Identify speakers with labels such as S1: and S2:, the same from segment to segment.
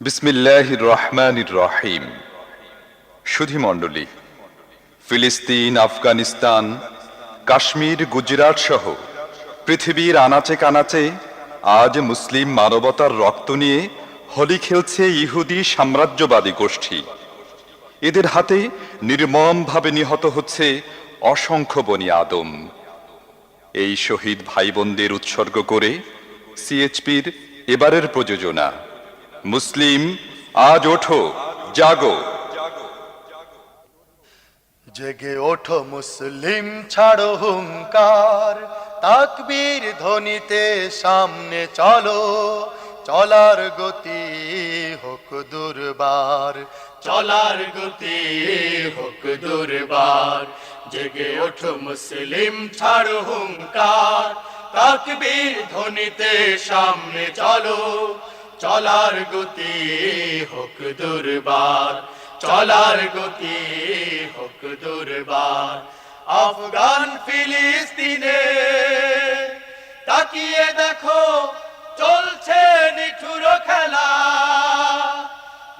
S1: বিসমিল্লাহির রহমানির রহিম। সুধীমণ্ডলী, ফিলিস্তিন, আফগানিস্তান, কাশ্মীর, গুজরাট সহ পৃথিবীর আনাচে কানাচে আজ মুসলিম মানবতার রক্ত নিয়ে হোলি খেলছে ইহুদি সাম্রাজ্যবাদী গোষ্ঠী। এদের হাতে নির্মমভাবে নিহত হচ্ছে অসংখ্য বনি আদম। এই শহীদ ভাই বোনদের উৎসর্গ করে সিএচপির এবারের প্রযোজনা মুসলিম আজ ওঠো, জাগো।
S2: জেগে ওঠো মুসলিম, ছাড়ো হুঙ্কার, তাকবীর ধ্বনিতে সামনে চলো। চলার গতি হোক দুর্বার,
S3: চলার গতি হোক দুর্বার। জেগে ওঠো মুসলিম, ছাড়ো হুঙ্কার, তাকবীর ধ্বনিতে সামনে চলো। চলার গতি হোক দুর্বার, চলার গতি হোক দুর্বার। আফগান ফিলিস্তিনে তাকিয়ে দেখো, চলছে নিঠুর খেলা।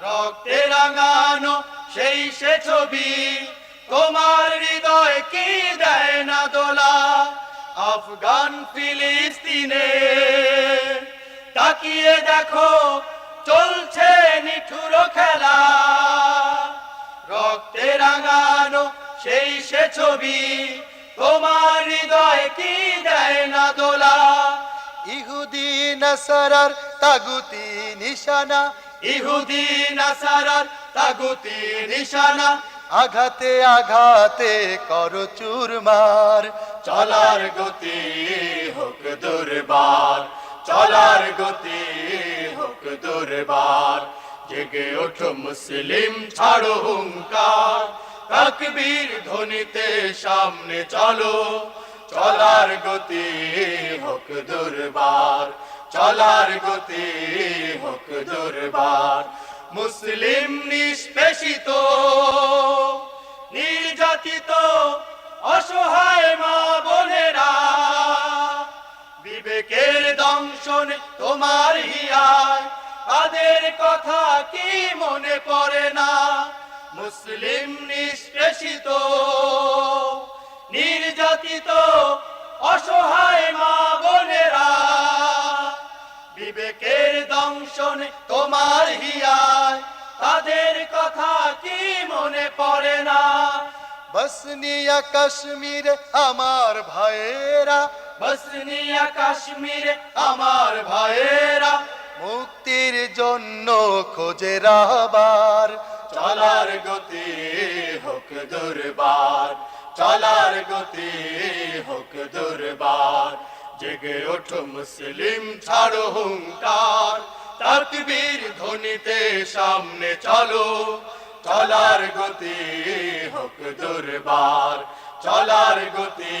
S3: রক্তে রাঙানো সেই সে ছবি, তোমার হৃদয় কি দেয় না দোলা। আফগান ফিলিস্তিনে তাকিয়ে দেখো, চলছে নিঠুর খেলা। রক্তে রাঙানো সেই সে ছবি, তোমার হৃদয় কি দেয় না দোলা।
S2: ইহুদি নাসারার তাগুতি নিশানা,
S3: ইহুদি নাসারার তাগুতি নিশানা।
S2: আঘাতে আঘাতে করো চুরমার।
S3: চলার গতি হোক দুর্বার, চলার গতি হোক দুর্বার। জেগে ওঠো মুসলিম, ছাড়ো হুঙ্কার, তাকবীর ধ্বনিতে সামনে চলো। চলার গতি হোক দুর্বার, চলার গতি হোক দুর্বার। মুসলিম নিষ্পেষিত, নির্যাতিত, অসহায় মা বোনেরা, বিবেকের দংশন তোমার হিয়ায়, তাদের কথা কি মনে পড়ে না। মুসলিম নিষ্পেষিত, নির্যাতিত, অসহায় মা বোনেরা, বিবেকের দংশন তোমার হিয়ায়, তাদের কথা কি মনে পড়ে না।
S2: বসনিয়া কাশ্মীরে আমার ভাইয়েরা,
S3: বসনিয়া কাশ্মীরে আমার ভাইয়েরা,
S2: মুক্তির জন্য খোঁজে রাহবার।
S3: চলার গতি হোক দুর্বার, চলার গতি হোক দুর্বার। জেগে ওঠো মুসলিম, ছাড়ো হুঙ্কার, তাকবীর ধ্বনিতে সামনে চলো। চলার গতি হোক দুর্বার, চলার গতি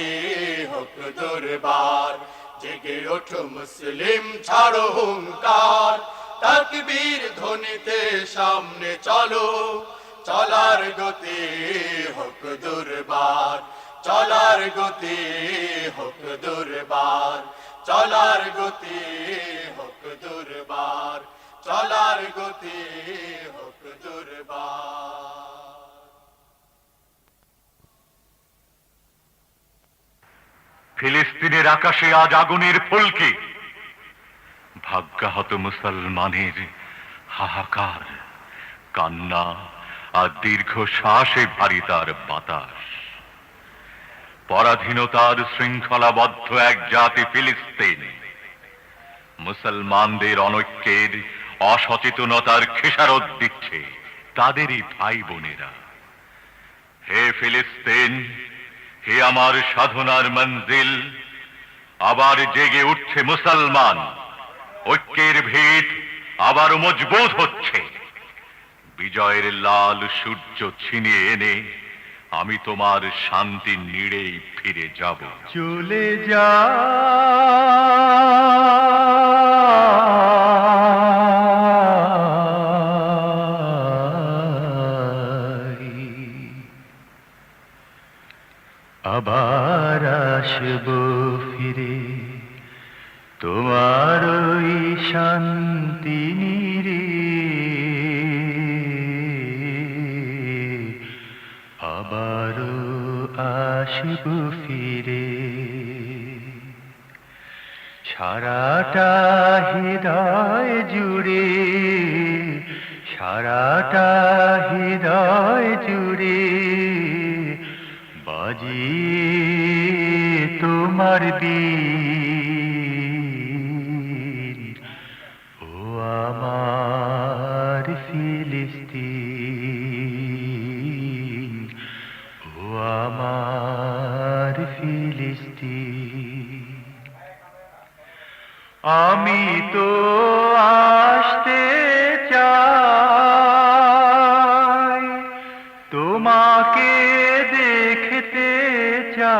S3: হোক দুর্বার। জেগে ওঠো মুসলিম, ছাড়ো হুঙ্কার, তাকবীর ধ্বনিতে সামনে চলো। চলার গতি হোক দুর্বার, চলার গতি হোক দুর্বার। চলার গতি হোক দুর্বার, চলার গতি হোক দুর্বার।
S4: ফিলিস্তিনের আকাশে আজ আগুনের ফুলকি, ভাগ্যাহত মুসলমানের হাহাকার, কান্না আর দীর্ঘ শ্বাসে ভারী তার বাতাস। পরাধীনতার শৃঙ্খলাবদ্ধ এক জাতি ফিলিস্তিন, মুসলমানদের অনৈক্যের, অসচেতনতার খেসারত দিচ্ছে তাদেরই ভাই বোনেরা। হে ফিলিস্তিন, হে আমার সাধনার মঞ্জিল, আবার জেগে উঠছে মুসলমান। ঐক্যের ভিত আবারও মজবুত হচ্ছে। বিজয়ের লাল সূর্য ছিনিয়ে এনে আমি তোমার শান্তির নীড়েই ফিরে যাব।
S5: চলে যা আবার আসব ফিরে তোমার ওই শান্তি নীড়ে। আসব ফিরে সারাটা হৃদয় জুড়ে সারাটা হৃদয় জুড়ে বাজিয়ে তোমার বীণ ও আমার ফিলিস্তিন ও আমার ফিলিস্তিন আমি তো আসতে চাই তোমাকে দেখতে চাই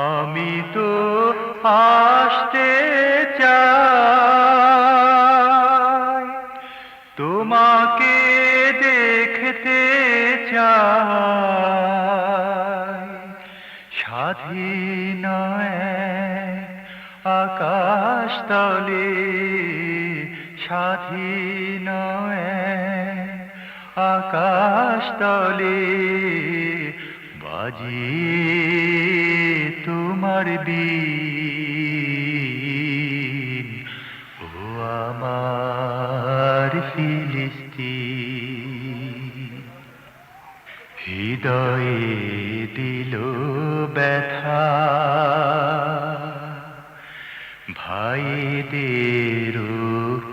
S5: আমি তো আসতে চাই তোমাকে দেখতে চাই স্বাধীন আকাশ তলে স্বাধীন আকাশ তলে বাজিয়ে তোমার বীণ ও আমার ফিলিস্তিন হৃদয়ে দিল ব্যথা ভাইদের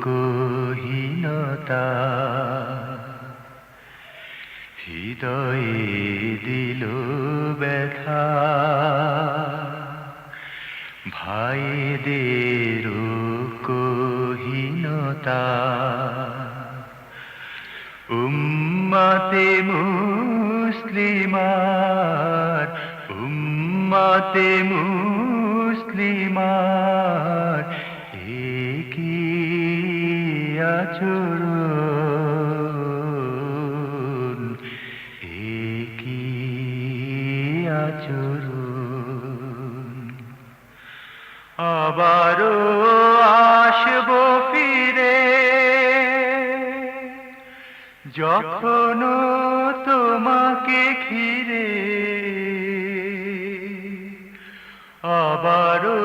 S5: কহিনতা হৃদয়ে দিল ব্যথা ভাইদের কহিনতা উম্মতে মুসলিমার উম্মতে মুসলিমার একই আচরণ একই আচরণ আবারও আসবো ফিরে যখন তোমাকে ঘিরে আবারও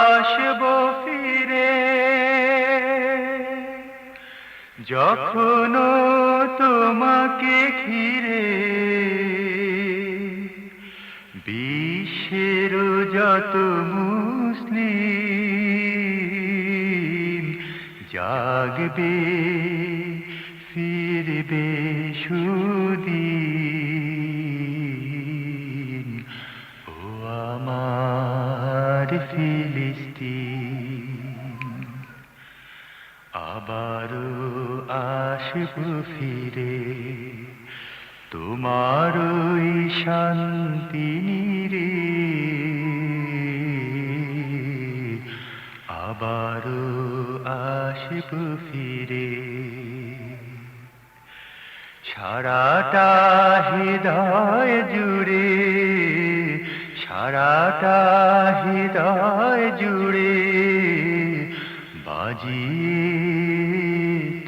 S5: আসবো ফিরে যখন তোমাকে ঘিরে বিশ্বের যত মুসলিম জাগবে ফিরবে সুদিন ও আমার ফিলিস্তিন আবারও আসব ফিরে তোমার ওই শান্তি রে আবারও আসব ফিরে সারাটা হৃদয় জুড়ে সারাটা হৃদয় জুড়ে বাজিয়ে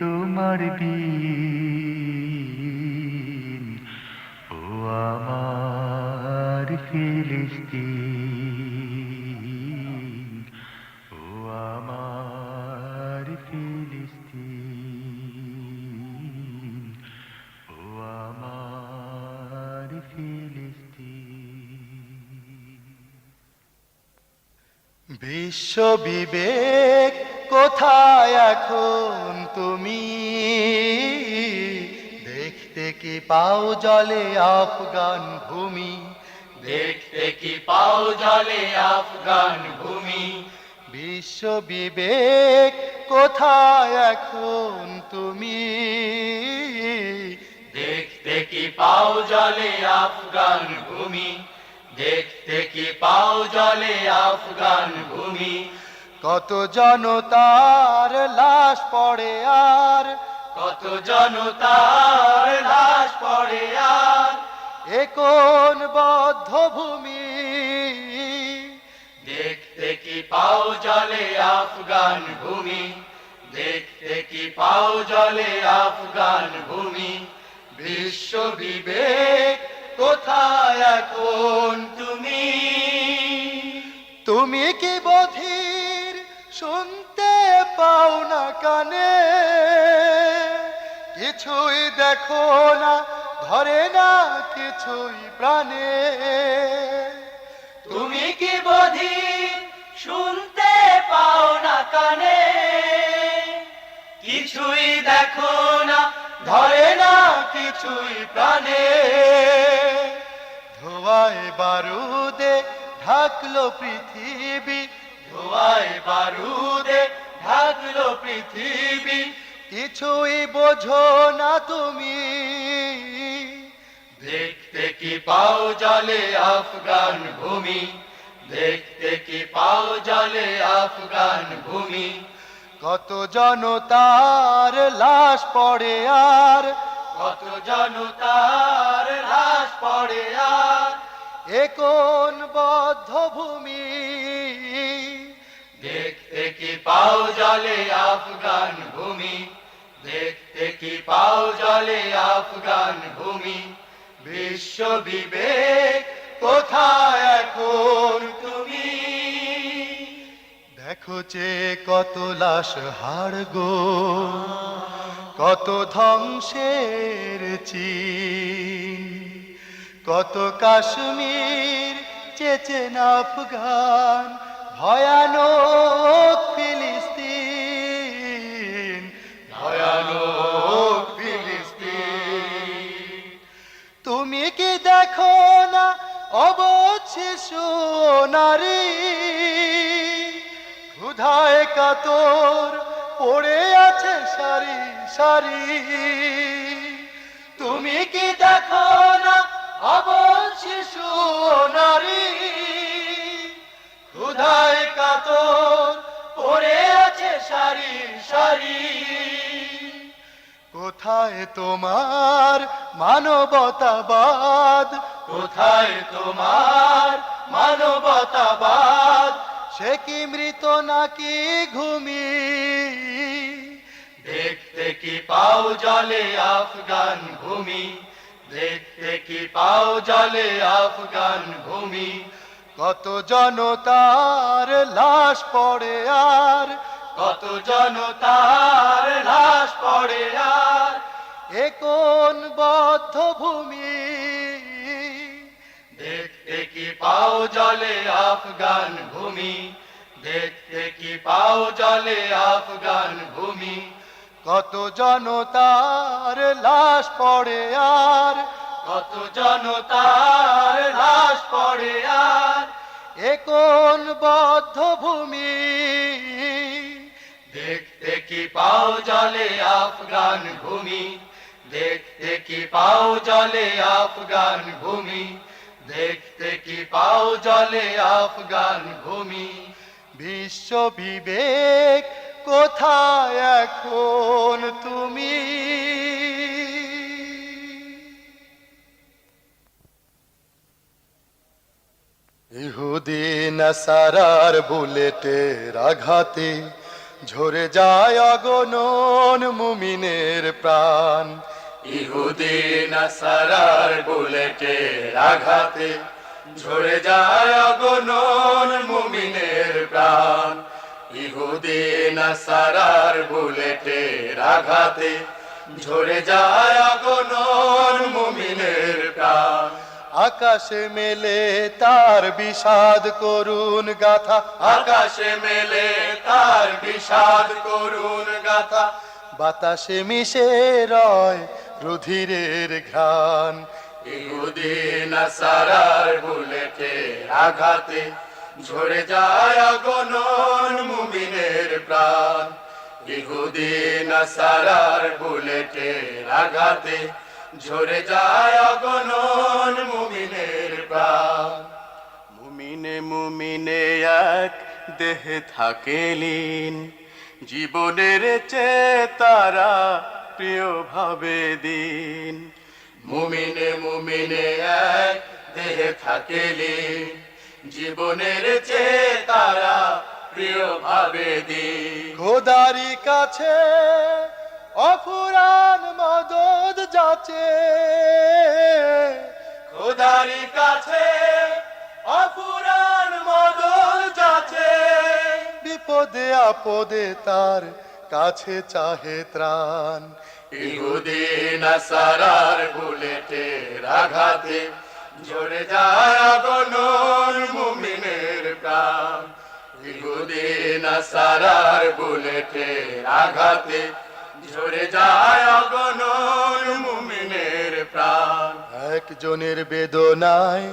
S5: তোমার বীণ ও আমার ফিলিস্তিন ও আমার ফিলিস্তিন ও আমার ফিলিস্তিন
S2: বিশ্ব বিবেক কোথায় এখন তুমি দেখতে কি পাও জলে আফগান ভূমি
S3: দেখতে কি পাও জলে আফগান ভূমি
S2: বিশ্ব বিবেক কোথায় এখন তুমি
S3: দেখতে কি পাও জলে আফগান ভূমি দেখতে কি পাও জলে আফগান ভূমি
S2: কত জনতার লাশ পড়ে আর
S3: কত জনতার লাশ পড়ে আর
S2: এ কোন বদ্ধ ভূমি
S3: দেখতে কি পাও জলে আফগান ভূমি দেখতে কি পাও জলে আফগান ভূমি বিশ্ব বিবেক কোথায় এখন তুমি?
S2: তুমি কি বধির শুনতে পাও না কানে? কিছুই দেখো না, ধরে না কিছুই প্রাণে।
S3: তুমি কি বধির শুনতে পাও না কানে? কিছুই দেখো না, ধরে না কিছুই প্রাণে।
S2: ধোঁয়ায় বারুদে ঢাকলো পৃথিবী,
S3: ধোঁয়ায় বারুদে ঢাকলো পৃথিবী।
S2: কিছুই বোঝো না তুমি।
S3: দেখতে কি পাও জলে আফগান ভূমি? দেখতে কি পাও জলে আফগান ভূমি?
S2: কত জনতার লাশ পড়ে আর,
S3: কত জনতার লাশ পড়ে আর।
S2: এ কোন বদ্ধ ভূমি?
S3: দেখতে কি পাও জলে আফগান ভূমি? দেখতে কি পাও জলে আফগান ভূমি? বিশ্ব বিবেক কোথায় এখন তুমি?
S2: দেখো যে কত লাশ হাড় গো, কত ধ্বংসের চিন, কত কাশ্মীর চেচেন আফগান, ভয়ানক ফিলিস্তিন, ভয়ানক ফিলিস্তিন। তুমি কি দেখো না অবধ শিশু নারী, ক্ষুধায় কাতর পড়ে আছে সারি সারি?
S3: তুমি কি দেখো না অবধ শিশু নারী, ক্ষুধায় কাতর পড়ে আছে সারি সারি?
S2: কোথায় তোমার মানবতাবাদ?
S3: কোথায় তোমার মানবতাবাদ?
S2: সে কি মৃত নাকি ঘুমি?
S3: দেখতে কি পাও জলে আফগান ভূমি? দেখতে কি পাও জলে আফগান ভূমি?
S2: কত জনতার লাশ পড়ে আর,
S3: কত জনতার লাশ পড়ে আর।
S2: এ কোন বদ্ধ ভূমি?
S3: দেখতে কি পাও জলে আফগান ভূমি? দেখতে কি পাও জলে আফগান ভূমি?
S2: কত জনতার লাশ পড়ে আর,
S3: কত জনতার লাশ পড়ে আর।
S2: এ কোন বদ্ধ ভূমি?
S3: দেখতে কি পাও জলে আফগান ভূমি? দেখতে কি পাও জলে আফগান ভূমি? দেখতে কি পাও জলে আফগান ভূমি?
S2: বিশ্ব বিবেক কোথায় এখন তুমি? ইহুদি নাসারার বুলেটের আঘাতে ঝরে যায় অগণন মুমিনের প্রাণ।
S3: ইহুদি নাসারার বুলেটের আঘাতে ঝরে যায় অগণন মুমিনের প্রাণ। ইহুদি নাসারার বুলেটের আঘাতে ঝরে যায় অগণন মুমিনের প্রাণ।
S2: আকাশে মেলে তার বিষাদ করুণ গাথা,
S3: আকাশে মেলে তার বিষাদ করুণ গাথা।
S2: বাতাসে মিশে রয় রুধিরের ঘ্রাণ।
S3: ইহুদি নাসারার বুলেটের আঘাতে ঝরে যায় অগণন মুমিনের প্রাণ। ইহুদি নাসারার বুলেটের আঘাতে ঝরে যায় অগণন মুমিনের প্রাণ। মুমিনে মুমিনে এক দেহে থাকে লীন, জীবনের চেয়ে তারা প্রিয় ভাবে দিন। মুমিনে মুমিনে এক দেহে থাকে লীন, জীবনের চেয়ে তারা প্রিয় ভাবে দিন।
S2: খোদারি কাছে অফুরান মদদ যাচে
S3: খোদারি কাছে অফুরান মদদ যাচে,
S2: বিপদে আপদে তার কাছে চাহে ত্রাণ।
S3: ইহুদি নাসারার বুলেটের আঘাতে ঝরে যায় অগণন মুমিনের প্রাণ। ইহুদি নাসারার বুলেটের আঘাতে ঝরে যায় অগণন মুমিনের প্রাণ।
S2: একজনের বেদনায়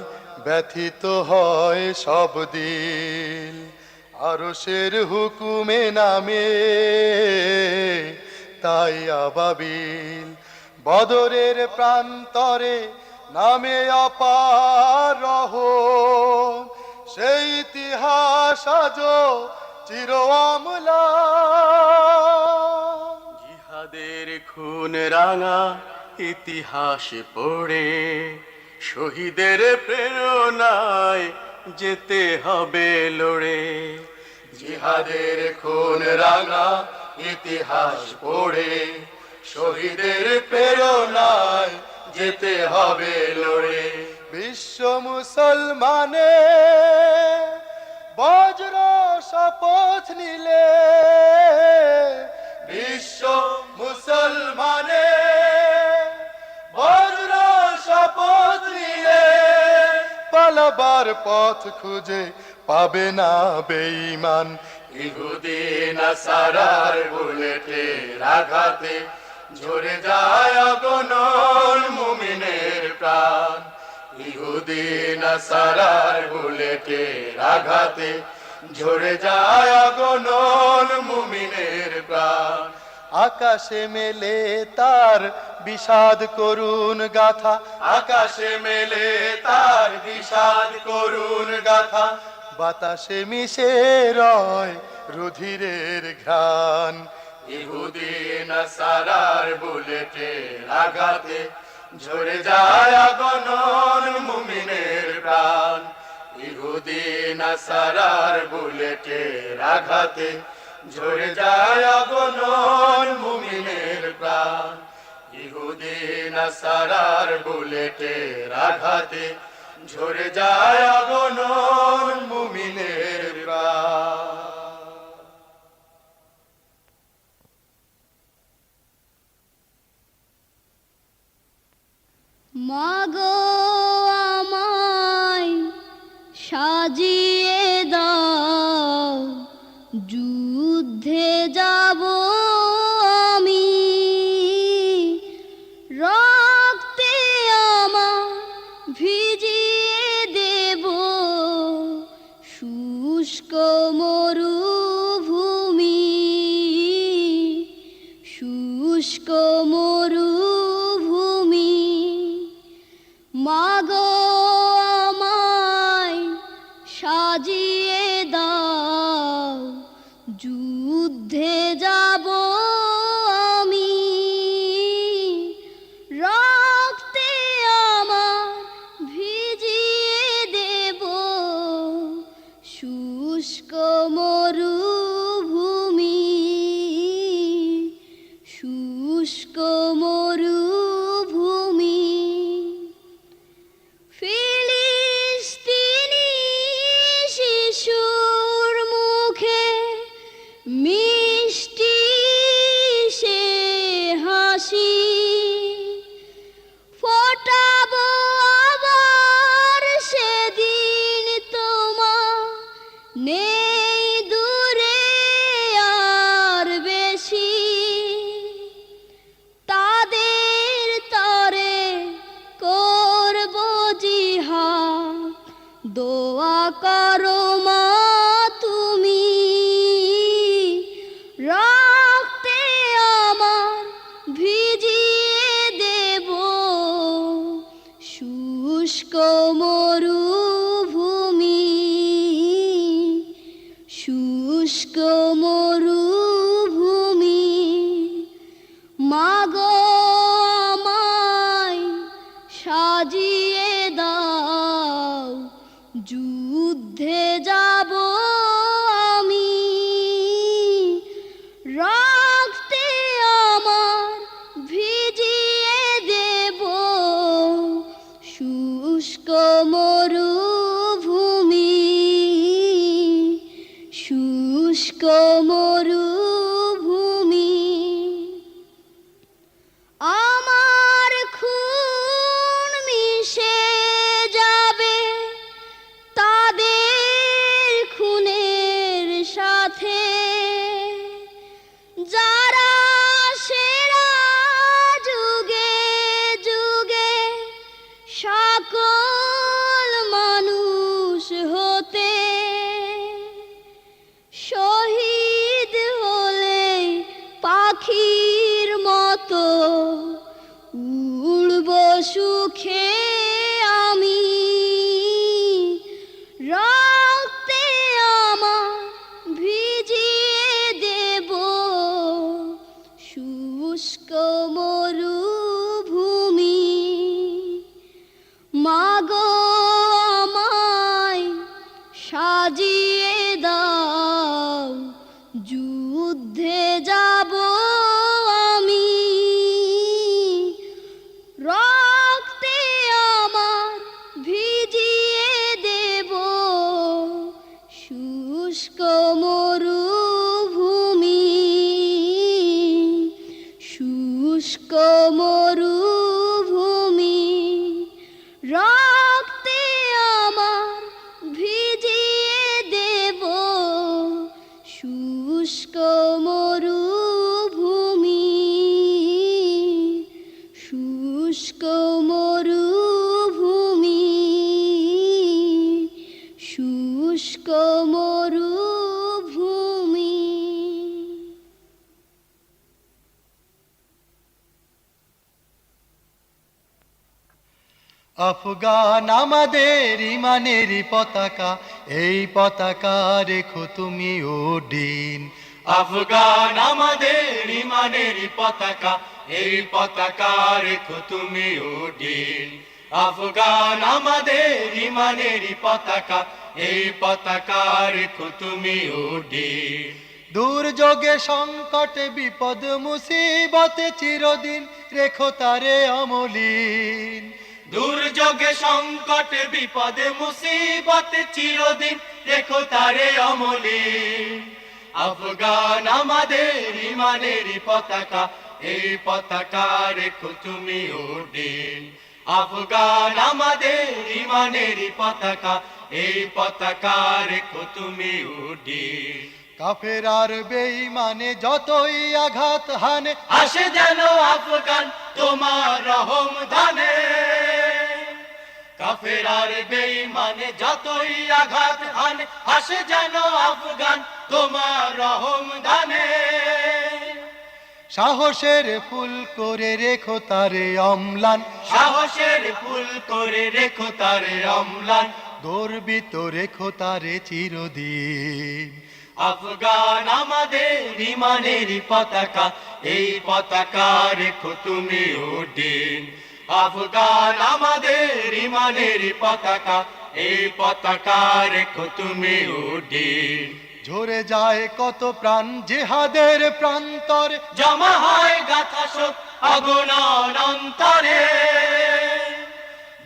S2: ব্যথিত হয় সব দিল, আরশের হুকুমে নামে তাই আবাবিল। বদরের প্রান্তরে নামে অপার রহম, সেই ইতিহাস আজো চির অম্লান।
S3: জিহাদের খুন রাঙা ইতিহাস পড়ে শহীদের প্রেরণায় যেতে হবে লড়ে। জিহাদের খুন রাঙা ইতিহাস পড়ে শহীদের প্রেরণায় যেতে হবে লড়ে।
S2: বিশ্ব মুসলমানে বজ্র শপথ নিলে,
S3: বিশ্ব মুসলমানে বজ্র শপথ নিলে,
S2: পালাবার পথ খুঁজে পাবে না বেঈমান।
S3: ইহুদি নাসারার বুলেটের আঘাতে ঝরে যায় অগণন মুমিনের প্রাণ। ইহুদি নাসারার বুলেটের আঘাতে ঝরে যায় অগণন মুমিনের প্রাণ।
S2: আকাশে মেলে তার বিষাদ করুণ গাথা,
S3: আকাশে মেলে তার বিষাদ করুণ গাথা,
S2: বাতাসে মিশে রয় রুধিরের ঘ্রাণ।
S3: ইহুদি নাসারার বুলেটের আঘাতে ঝরে যায় অগণন মুমিনের প্রাণ। ইহুদি নাসারার বুলেটের আঘাতে ঝরে যায় অগণন মুমিনের প্রাণ। ইহুদি নাসারার বুলেটের আঘাতে ঝরে যায় অগণন মুমিনের প্রাণ।
S6: মাগো আমায় সাজিয়ে দাও, যুদ্ধে যাব আমি, রক্তে আমার ভিজিয়ে দেব শুষ্ক মরুভূমি, শুষ্ক মরুভূমি। মাগো আমায় সাজিয়ে দাও, যুদ্ধে যাব আমি, রক্তে আমার ভিজিয়ে দেব শুষ্ক মরুভূমি, শুষ্ক মরুভূমি। ফিলিস্তিনি শিশুর মুখে মিষ্টি সে হাসি, ফোটাবো আবার সেদিন তোমার নেই দূরে শুষ্ক মরুভূমি আমার খুন মিশে যাবে তাদের খুনের সাথে যারা সেরা যুগে যুগে সকল মানুষ হতে শহীদ হলে পাখির মতো উড়ব সুখে আমি রক্তে আমার ভিজিয়ে দেব শুষ্ক মরুভূমি মাগো আমায় সাজিয়ে দাও যুদ্ধে যাব আমি রক্তে আমার ভিজিয়ে দেব শুষ্ক মরুভূমি শুষ্ক মরুভূমি রক্তে আমার ভিজিয়ে দেব শুষ্ক মরুভূমি শুষ্ক মরুভূমি শুষ্ক মরুভূমি।
S2: আফগান আমাদের ইমানেরই পতাকা, এই পতাকা রেখো তুমি ওডিন।
S3: আফগান আমাদের ইমানেরই পতাকা, এই পতাকা রেখো তুমি ওডিন। আফগান আমাদের ইমানেরই পতাকা, এই পতাকা রেখো তুমি ওডিন।
S2: দুর্যোগে সংকটে বিপদ মুসিবতে চিরদিন রেখো তারে অমলিন।
S3: দুর্যোগে সংকটে বিপদে মুসিবতে চিরদিন রেখো তারে অমলিন। আফগান আমাদের ইমানেরই পতাকা, এই পতাকা রেখো তুমি ওডিন। আফগান আমাদের ইমানেরই পতাকা, এই পতাকা রেখো তুমি ওডিন।
S2: কাফেরার বেঈমানে যতই আঘাত হানে,
S3: আসে যেন আফগান তোমার রহম দানে। কাফেরার বেঈমানে যতই আঘাত হানে, আসে যেন আফগান তোমার রহম দানে।
S2: সাহসের ফুল করে রেখো তারে অম্লান,
S3: সাহসের ফুল করে রেখো তারে অম্লান।
S2: গর্বিত রেখো তারে চিরদিন।
S3: আফগান আমাদের ইমানেরই পতাকা, এই পতাকা রেখো তুমি ওডিন। আফগান আমাদের ইমানেরই পতাকা, এই পতাকা রেখো তুমি ওডিন।
S2: ঝরে যায় কত প্রাণ জিহাদের প্রান্তরে,
S3: জমা হয় গাথা শোক অগণন অন্তরে।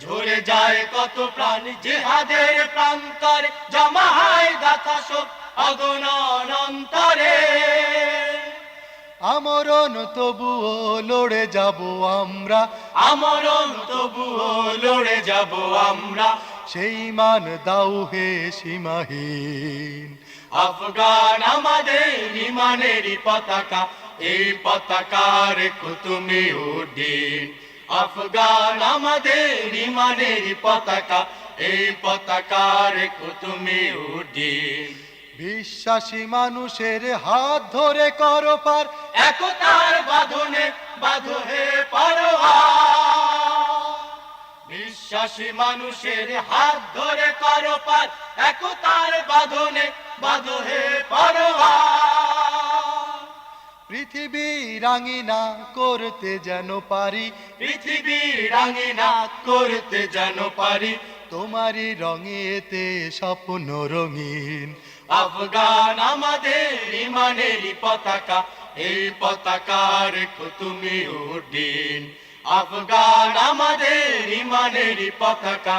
S3: ঝরে যায় কত প্রাণ জিহাদের প্রান্তরে, জমা হয় গাথা শোক অগণন অন্তরে।
S2: আমরণ তবুও লড়ে যাব আমরা,
S3: আমরণ তবুও লড়ে যাব আমরা।
S2: সেই মান দাও হে সীমাহীন।
S3: আফগান আমাদের ইমানেরই পতাকা, এই পতাকা রেখো তুমি ওডিন। আফগান আমাদের ইমানেরই পতাকা, এই পতাকা রেখো তুমি ওডিন।
S2: বিশ্বাসী মানুষের হাত ধরে করো পার,
S3: একতার বাঁধনে বাঁধো হে পরোয়ার। বিশ্বাসী মানুষের হাত ধরে করো পার, একতার বাঁধনে বাঁধো হে পরোয়ার।
S2: পৃথিবী রাঙিনা করতে যেন পারি,
S3: পৃথিবী রাঙিনা করতে যেন পারি।
S2: তোমারই রঙেতে স্বপ্ন রঙিন।
S3: আফগান আমাদের ইমানেরই পতাকা, এই পতাকা রেখো তুমি ওডিন। আফগান আমাদের ইমানেরই পতাকা,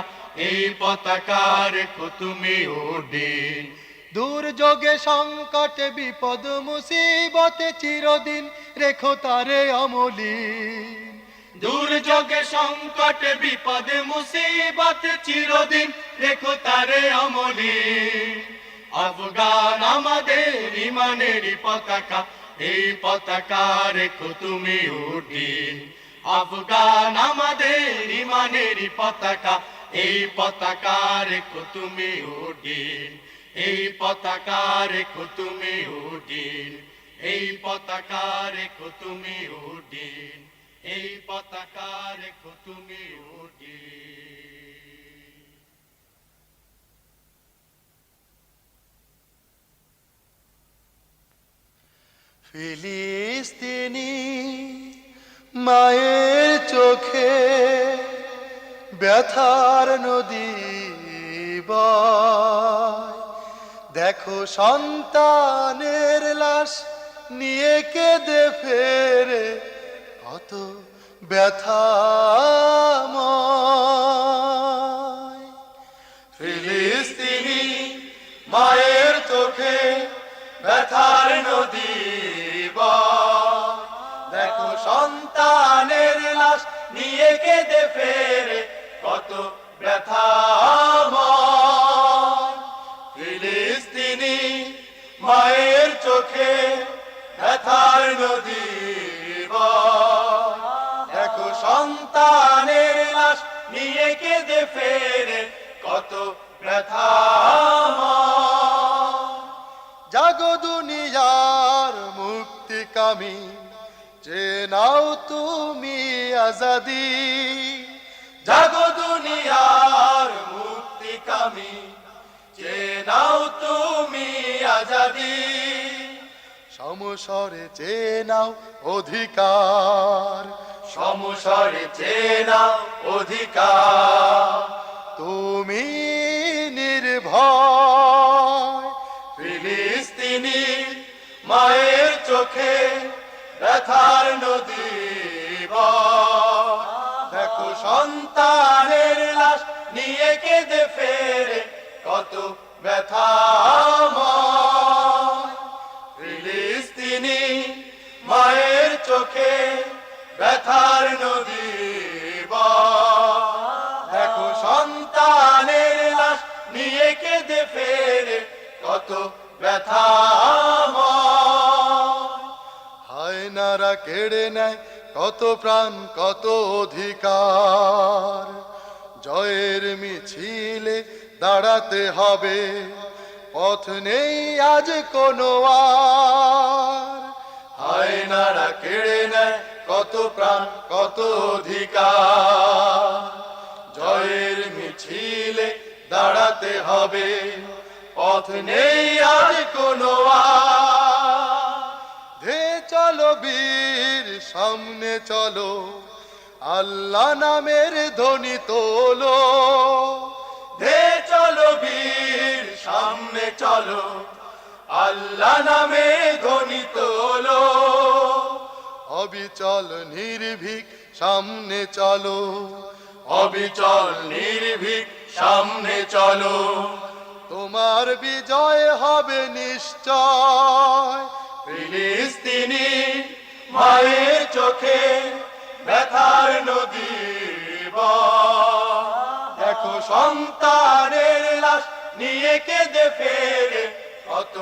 S3: এই পতাকা রেখো তুমি ওডিন।
S2: দুর্যোগে সংকটে বিপদ মুসিবতে চিরদিন রেখো তারে অমলিন।
S3: দুর্যোগে সংকটে বিপদে মুসিবত চিরদিন রেখো তারে অমলিন। আফগান আমাদের ইমানেরই পতাকা, এই পতাকা রেখো তুমি উঠিন। আফগান আমাদের ইমানেরই পতাকা, এই পতাকা রেখো তুমি উঠিন। এই পতাকা রেখো তুমি উঠিন। এই পতাকা রেখো তুমি উঠিন। এই পতাকা রেখো তুমি উঠিন।
S2: ফিলিস্তিনি মায়ের চোখে ব্যথার নদী বয়, দেখো সন্তানের লাশ নিয়ে কেঁদে ফেরে কত ব্যথাময়।
S3: ফিলিস্তিনি মায়ের চোখে ব্যথার নদী বয়, দেখো সন্তানের লাশ নিয়ে কেঁদে ফেরে কত ব্যথাময়। ফিলিস্তিনি মায়ের চোখে ব্যথার নদী বয়, দেখো সন্তানের লাশ নিয়ে কেঁদে ফেরে কত ব্যথাময়।
S2: জাগো দুনিয়ার মুক্তিকামী, যে নাও তুমি আজাদি।
S3: জাগো দুনিয়ার মুক্তিকামী, যে নাও তুমি আজাদি।
S2: সমস্বরে যে নাও অধিকার,
S3: সমস্বরে যে নাও অধিকার।
S2: তুমি নির্ভয়।
S3: ফিলিস্তিনি মায়ের চোখে ব্যথার নদী বয়, দেখো সন্তানের লাশ নিয়ে কেঁদে ফেরে কত ব্যথাময়। ফিলিস্তিনি মায়ের চোখে ব্যথার নদী বয়, দেখো সন্তানের লাশ নিয়ে কেঁদে ফেরে কত ব্যথাময়।
S2: হায়নারা কেড়ে নেয় কত প্রাণ কত অধিকার, জয়ের মিছিলে দাঁড়াতে হবে, পথ নেই আজ কোনো আর।
S3: হায়নারা কেড়ে নেয় কত প্রাণ কত অধিকার, জয়ের মিছিলে দাঁড়াতে হবে, পথ নেই আর কোনো আর।
S2: ধে চলো বীর সামনে চলো, আল্লাহ নামের ধ্বনি তোলো।
S3: ধে চলো বীর সামনে চলো, আল্লাহ নামে ধ্বনি তোলো।
S2: অবিচল নির্ভীক সামনে চলো,
S3: অবিচল নির্ভীক সামনে চলো।
S2: তোমার বিজয় হবে নিশ্চয়।
S3: ফিলিস্তিনি মায়ের চোখে ব্যথার নদী বয়, দেখো সন্তানের লাশ নিয়ে কেঁদে ফেরে কত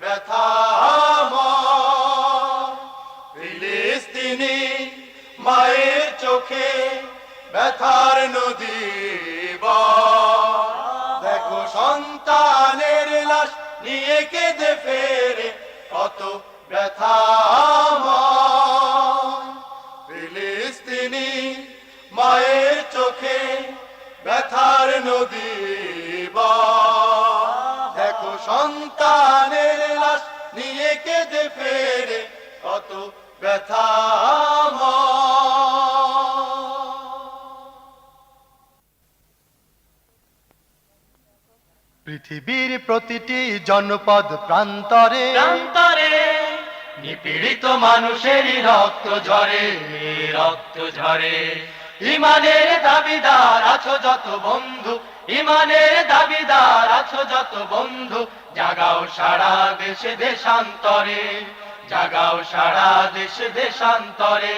S3: ব্যথাময়। ফিলিস্তিনি মায়ের চোখে ব্যথার নদী বয়, দেখো সন্তানের লাশ নিয়ে কেঁদে ফেরে কত ব্যথাময়। ফিলিস্তিনি মায়ের চোখে ব্যথার নদী বয়, দেখো সন্তানের লাশ নিয়ে কেঁদে ফেরে কত ব্যথাময়।
S2: পৃথিবীর প্রতিটি জনপদ প্রান্তরে
S3: প্রান্তরে নিপীড়িত মানুষেরই রক্ত ঝরে, রক্ত ঝরে। ইমানের দাবিদার আছো যত বন্ধু, ইমানের দাবিদার আছো যত বন্ধু, জাগাও সারা দেশে দেশান্তরে, জাগাও সারা দেশে দেশান্তরে,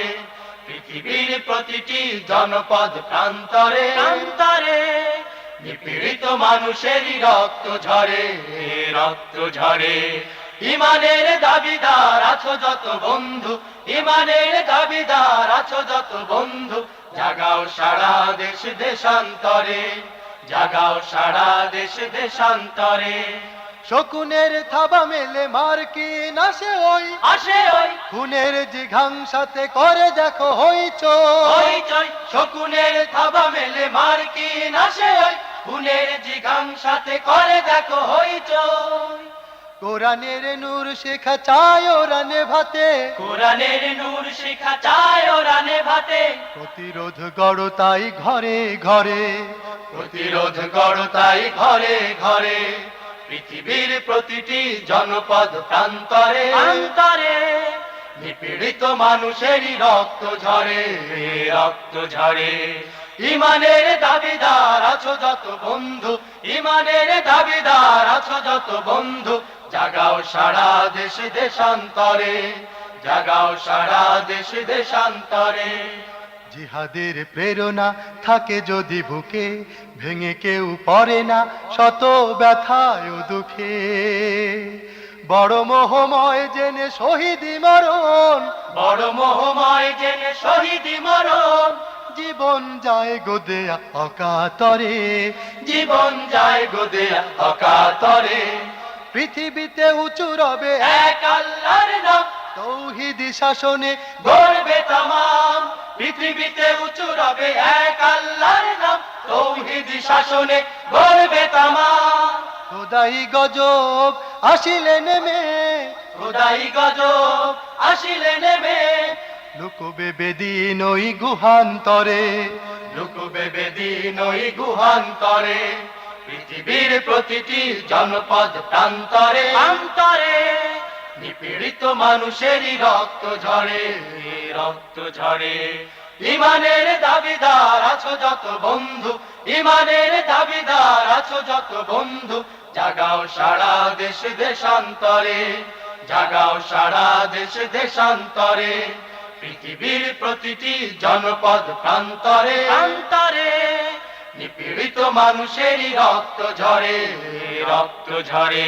S3: পৃথিবীর প্রতিটি জনপদ প্রান্তরে প্রান্তরে, নিপীড়িত মানুষেরই রক্ত ঝরে, রক্ত ঝরে। ইমানের দাবিদার আছো যত বন্ধু, ইমানের দাবিদার আছো যত বন্ধু, জাগাও সারা দেশ দেশান্তরে, জাগাও সারা দেশ দেশান্তরে।
S2: শকুনের থাবা মেলে মার্কিন আসে ওই,
S3: আসে ওই
S2: খুনের জিঘাংসাতে করে দেখো হইচই।
S3: হইচই, শকুনের থাবা মেলে মার্কিন আসে ওই, খুনের জিঘাংসাতে করে দেখো হইচই।
S2: কোরআনের নূর শেখা চায় ওরা নেভাতে,
S3: কোরআনের নূর শিখা চায় ওরা নেভাতে,
S2: প্রতিরোধ গড় তাই ঘরে ঘরে,
S3: প্রতিরোধ করো তাই ঘরে ঘরে, পৃথিবীর প্রতিটি জনপদ প্রান্তরে প্রান্তরে, নিপীড়িত মানুষেরই রক্ত ঝরে, রক্ত ঝরে। ইমানের দাবিদার আছো যত বন্ধু, ইমানের দাবিদার আছো যত বন্ধু, জাগাও সারা দেশে দেশান্তরে, জাগাও সারা দেশে দেশান্তরে।
S2: জিহাদের প্রেরণা থাকে যদি বুকে, ভেঙে কেউ পড়ে না শত ব্যথায় ও দুঃখে। বড় মোহময় জেনে শহীদি মরণ,
S3: বড় মোহময় জেনে শহীদি মরণ,
S2: জীবন যায় গোদেয়া অকাতরে,
S3: জীবন যায় গোদেয়া অকাতরে।
S2: পৃথিবীতে উঁচু রবে
S3: এক আল্লাহর নাম
S2: তৌহিদি শাসনে,
S3: গড়বে তামাম, পৃথিবীতে উঁচু রবে এক আল্লাহর নাম তৌহিদি শাসনে, গড়বে তামাম।
S2: খোদাই গজব আসিলে নেমে,
S3: খোদাই গজব আসিলে নেমে,
S2: লুকবে বেদিন ওই গুহান্তরে,
S3: লুকবে বেদিন ওই গুহান্তরে, পৃথিবীর প্রতিটি জনপদ প্রান্তরে প্রান্তরে, নিপীড়িত মানুষেরই রক্ত ঝরে, রক্ত ঝরে। ইমানের দাবিদার আছো যত বন্ধু, ইমানের দাবিদার আছো যত বন্ধু, জাগাও সারা দেশ দেশান্তরে, জাগাও সারা দেশ দেশান্তরে, পৃথিবীর প্রতিটি জনপদ প্রান্তরে প্রান্তরে, নিপীড়িত মানুষেরই রক্ত ঝরে, রক্ত ঝরে।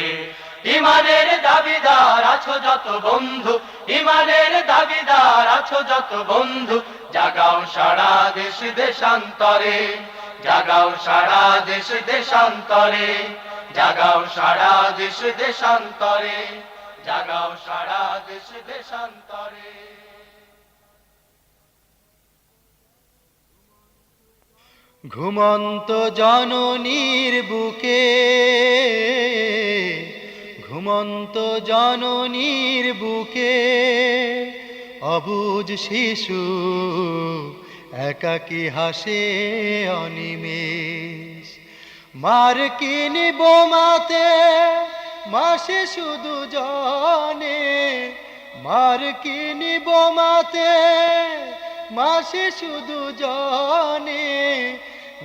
S3: ইমানের দাবিদার আছো যত বন্ধু, ইমানের দাবিদার আছো যত বন্ধু, জাগাও সারা দেশ দেশান্তরে, জাগাও সারা দেশ দেশান্তরে, জাগাও সারা দেশ দেশান্তরে, জাগাও সারা দেশ দেশান্তরে।
S2: ঘুমন্ত জননীর বুকে, ঘুমন্ত জননীর বুকে, অবুজ শিশু একাকী হাসে অনিমেষ। মার্কিন বোমাতে মাসে শুধু জনে, মার্কিন বোমাতে মাসে শুধু জনে,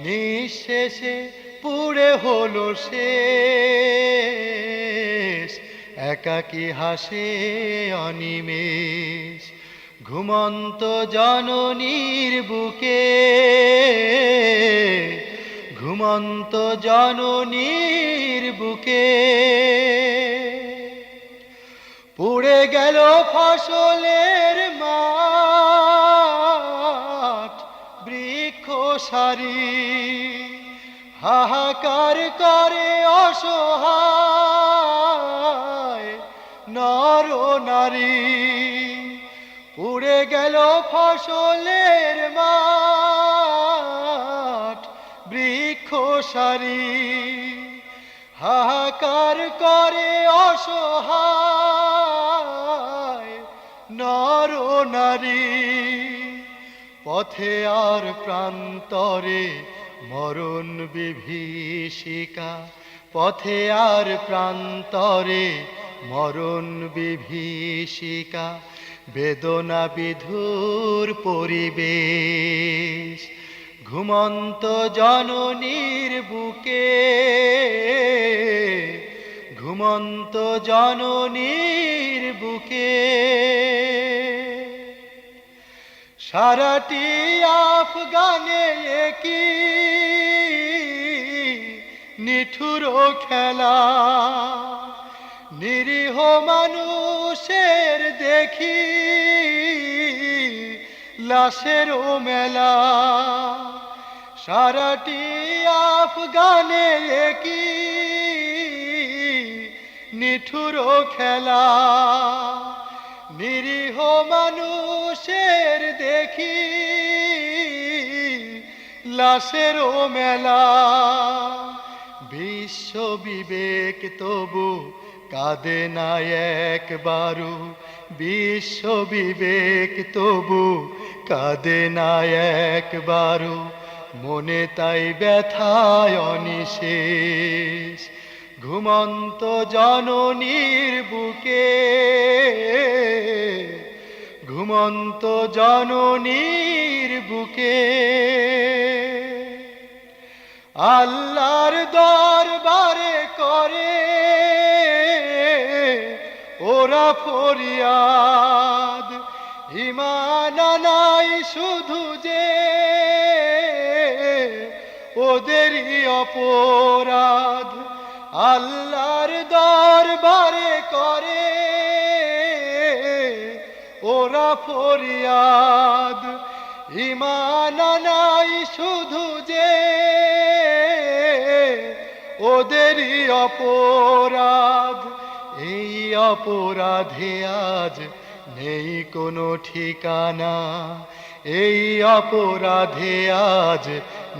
S2: নিঃশেষে পুড়ে হলো শেষ, একাকী হাসে অনিমেষ। ঘুমন্ত জননীর বুকে, ঘুমন্ত জননীর বুকে, পুড়ে গেল ফসলের মাঠ, বৃক্ষ সারি, হাহাকার করে অসহায় নর নারী। পুড়ে গেল ফসলের মাঠ, বৃক্ষ সারি, হাহাকার করে অসহায় নর নারী। পথে আর প্রান্তরে মরণ বিভীষিকা, পথে আর প্রান্তরে মরণ বিভীষিকা। বেদনা বিধুর পরিবেশ, ঘুমন্ত জননীর বুকে, ঘুমন্ত জননীর বুকে। সারাটি আফগানে একই নিঠুর খেলা, নিরীহ মানুষের দেখি লাশের মেলা। সারাটি আফগানে একই নিঠুর খেলা, নিরীহ মানুষের দেখি লাশের মেলা। বিশ্ব বিবেক তবু কাঁদে না একবারও, বিশ্ব বিবেক তবু কাঁদে না একবারও, মনে তাই ব্যথায় অনিশেষ। ঘুমন্ত জননীর বুকে, ঘুমন্ত জননীর বুকে। আল্লাহর দরবারে করে ওরা ফরিয়াদ, ঈমান নাই শুধু যে ওদেরই অপরাধ। আল্লাহর দরবারে করে ওরা ফরিয়াদ, ঈমান নাই শুধু যে ওদেরই অপরাধ। এই অপরাধে আজ নেই কোনো ঠিকানা, এই অপরাধে আজ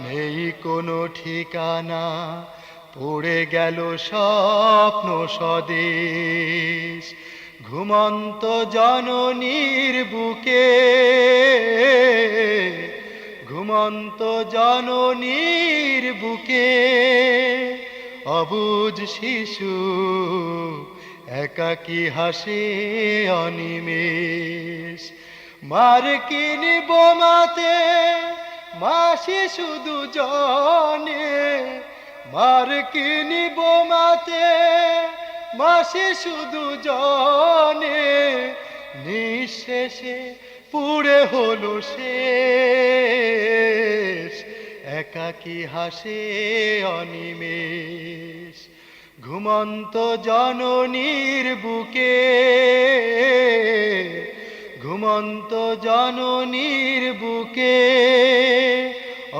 S2: নেই কোনো ঠিকানা। পড়ে গেল স্বপ্ন স্বদেশ, ঘুমন্ত জননীর বুকে, ঘুমন্ত জননীর বুকে। অবুঝ শিশু একাকী হাসে অনিমেষ, মার্কিন বোমাতে মাসি শুধু জনে, মার্কিন বোমাতে মাসি শুধু জনে। নিঃশেষে পুড়ে হলো শেষ, একাকী হাসে অনিমেষ। ঘুমন্ত জননীর বুকে, ঘুমন্ত জননীর বুকে।